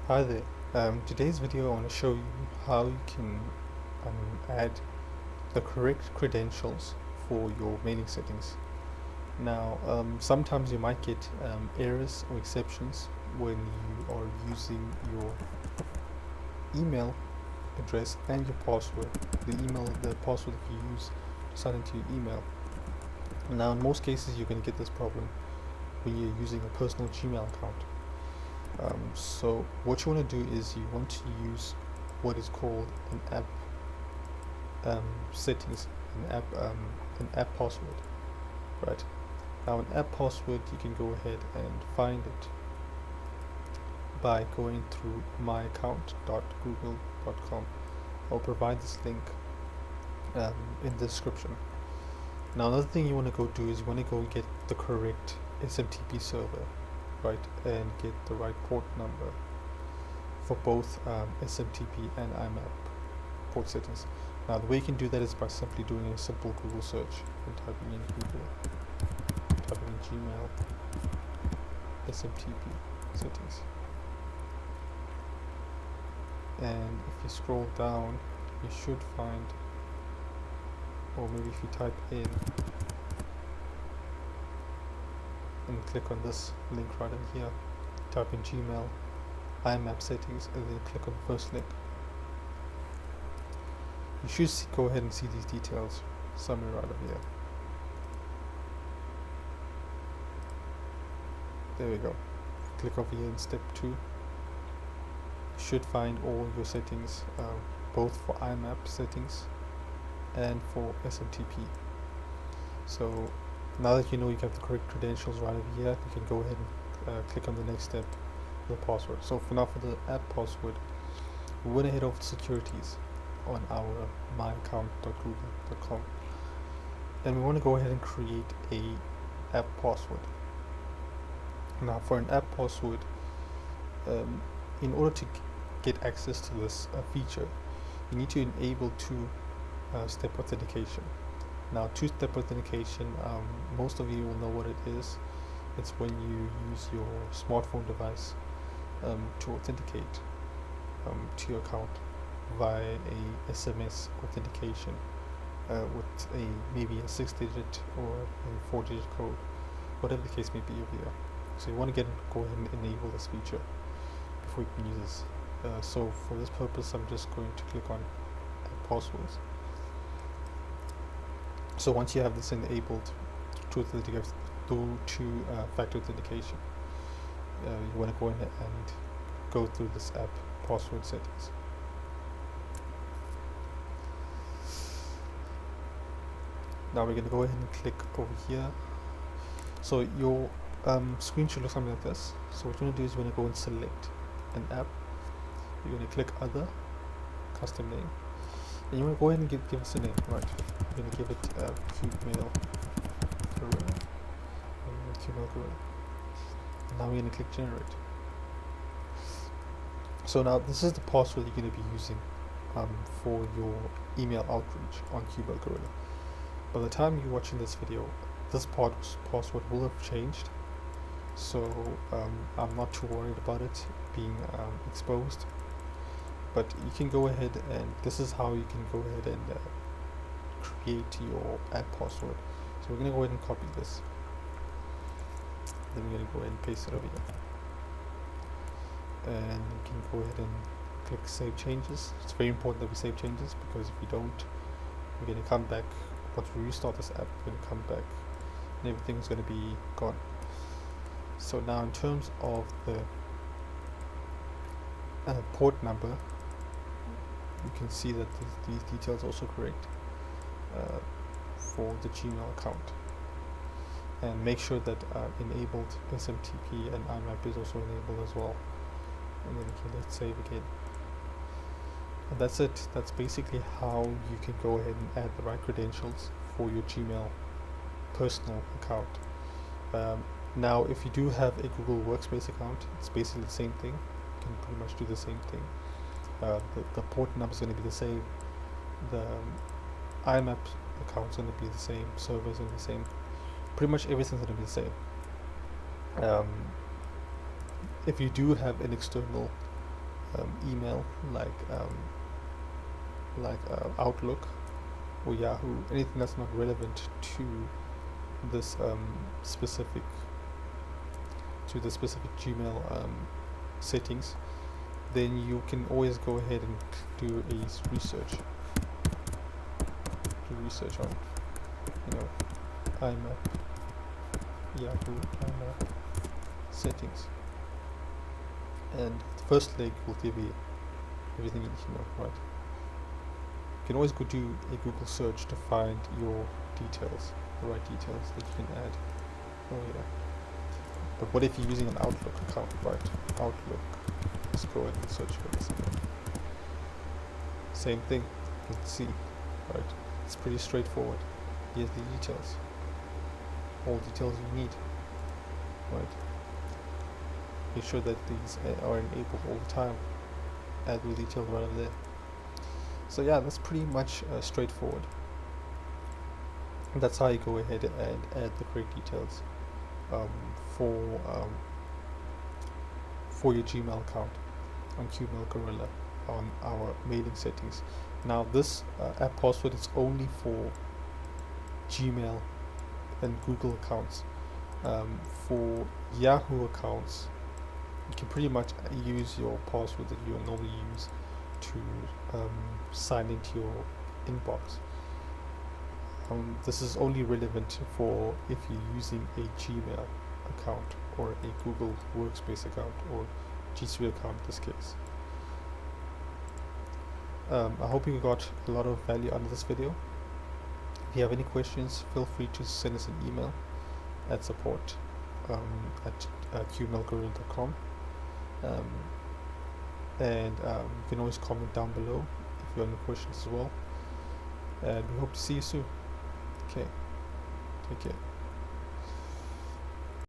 Hi there. Today's video I want to show you how you can add the correct credentials for your mailing settings. Now, sometimes you might get errors or exceptions when you are using your email address and your password, the password that you use to sign into your email. Now, in most cases, you're going to get this problem when you're using a personal Gmail account. So what you want to do is you want to use what is called an app settings, an app password, right? Now, an app password, you can go ahead and find it by going through myaccount.google.com. I'll provide this link in the description. Now, another thing you want to go do is you want to go get the correct SMTP server, right, and get the right port number for both SMTP and IMAP port settings. Now, the way you can do that is by simply doing a simple Google search and typing in Gmail SMTP settings. And if you scroll down, you should find, or maybe if you type in and click on this link right in here, type in Gmail IMAP settings and then click on the first link. You should go ahead and see these details somewhere right over here. There we go. Click over here in step 2. You should find all your settings, both for IMAP settings and for SMTP. So now that you know you have the correct credentials right over here, you can go ahead and click on the next step, the password. So for now, for the app password, we want to head over to securities on our myaccount.google.com, and we want to go ahead and create a app password. Now, for an app password, in order to get access to this feature, you need to enable two-step authentication. Now, two-step authentication, most of you will know what it is. It's when you use your smartphone device to authenticate to your account via a SMS authentication with maybe a 6-digit or a 4-digit code, whatever the case may be over here. So you want to go ahead and enable this feature before you can use this. So for this purpose, I'm just going to click on passwords. So once you have this enabled two-factor authentication, you want to go in and go through this app password settings. Now we're going to go ahead and click over here. So your screen should look something like this. So what you want to do is you want to go and select an app. You're going to click Other, Custom Name, and you want to go ahead and give us a name, right? You're going to give it Qmail Gorilla. Now we're going to click Generate. So now this is the password you're going to be using for your email outreach on Qmail Gorilla. By the time you're watching this video, this password will have changed, so I'm not too worried about it being exposed. But you can go ahead, and this is how you can go ahead and create your app password. So we're going to go ahead and copy this. Then we're going to go ahead and paste it over here. And you can go ahead and click Save Changes. It's very important that we save changes, because if we don't, we're going to come back. Once we restart this app, we're going to come back and everything's going to be gone. So now, in terms of the port number, you can see that these details are also correct for the Gmail account. And make sure that enabled SMTP and IMAP is also enabled as well. And then let's save again. And that's it. That's basically how you can go ahead and add the right credentials for your Gmail personal account. Now, if you do have a Google Workspace account, it's basically the same thing. You can pretty much do the same thing. The port number is going to be the same. The IMAP account is going to be the same. Server is going to be the same. Pretty much everything's going to be the same. If you do have an external email like Outlook or Yahoo, anything that's not relevant to this specific Gmail settings, then you can always go ahead and do a research on, IMAP, Yahoo IMAP settings, and the first link will give you everything you need to know, right? You can always go do a Google search to find your details, the right details that you can add. Oh yeah. But what if you're using an Outlook account, right? Outlook. Let's go ahead and search for this again. Same thing. Let's see, right? It's pretty straightforward. Here's the details. All details you need, right? Make sure that these are enabled all the time. Add the details right over there. So yeah, that's pretty much straightforward. And that's how you go ahead and add the correct details for your Gmail account on Qmail Gorilla on our mailing settings. Now this app password is only for Gmail and Google accounts. For Yahoo accounts, you can pretty much use your password that you normally use to sign into your inbox. This is only relevant for if you're using a Gmail account or a Google Workspace account or Gsuite account in this case. I hope you got a lot of value out of this video. If you have any questions, feel free to send us an email at support at qmailguru.com, and you can always comment down below if you have any questions as well, and we hope to see you soon. Okay, take care.